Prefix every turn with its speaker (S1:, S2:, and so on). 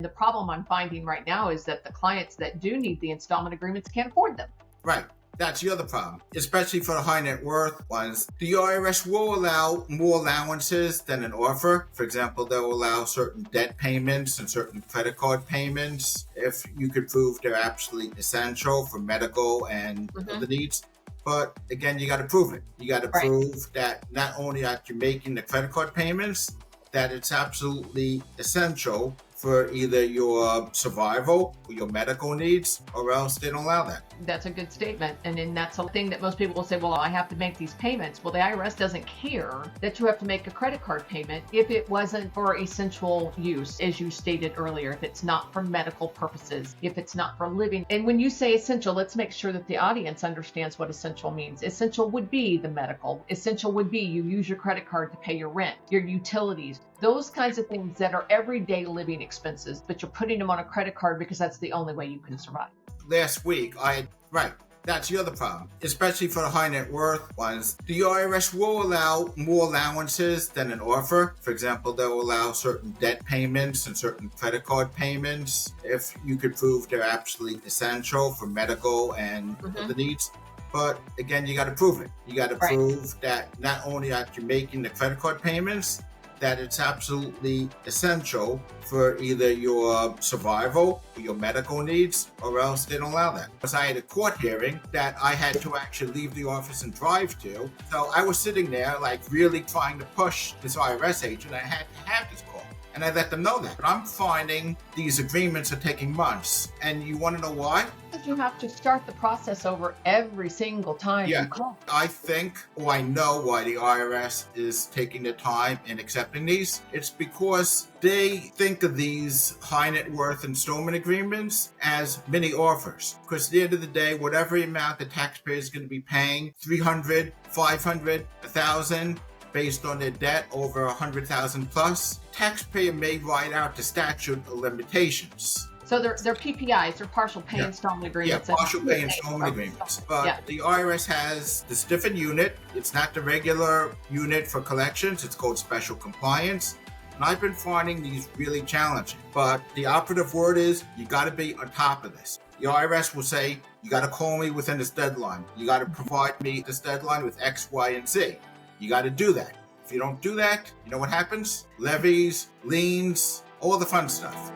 S1: The problem I'm finding right now is that the clients that do need the installment agreements can't afford them.
S2: Right. That's the other problem, especially for the high net worth ones. The IRS will allow more allowances than an offer. For example, they'll allow certain debt payments and certain credit card payments if you could prove they're absolutely essential for medical and other needs. But again, you got to prove it. You got to prove that not only that you're making the credit card payments, that it's absolutely essential for either your survival or your medical needs, or else they don't allow that.
S1: That's a good statement. And then that's a thing that most people will say, well, I have to make these payments. Well, the IRS doesn't care that you have to make a credit card payment if it wasn't for essential use, as you stated earlier, if it's not for medical purposes, if it's not for living. And when you say essential, let's make sure that the audience understands what essential means. Essential would be the medical. Essential would be you use your credit card to pay your rent, your utilities, those kinds of things that are everyday living expenses, but you're putting them on a credit card because that's the only way you can survive.
S2: Last week, that's the other problem, especially for the high net worth ones. The IRS will allow more allowances than an offer. For example, they'll allow certain debt payments and certain credit card payments if you could prove they're absolutely essential for medical and other needs. But again, you got to prove it. You got to prove that not only that you're making the credit card payments, that it's absolutely essential for either your survival or your medical needs, or else they don't allow that. Because I had a court hearing that I had to actually leave the office and drive to. So I was sitting there like really trying to push this IRS agent. I had to have this call. And I let them know that. But I'm finding these agreements are taking months. And you want to know why?
S1: Because you have to start the process over every single time you call.
S2: I think, or I know why the IRS is taking the time in accepting these. It's because they think of these high net worth installment agreements as mini offers. Because at the end of the day, whatever amount the taxpayer is going to be paying, $300, $500, $1,000, based on their debt over $100,000 plus, taxpayer may write out the statute of limitations.
S1: So they're PPIs, they're partial pay installment agreements.
S2: Yeah, partial pay installment agreements. But the IRS has this different unit. It's not the regular unit for collections. It's called special compliance. And I've been finding these really challenging. But the operative word is you got to be on top of this. The IRS will say, you got to call me within this deadline. You got to provide me this deadline with X, Y, and Z. You got to do that. If you don't do that, you know what happens? Levies, liens, all the fun stuff.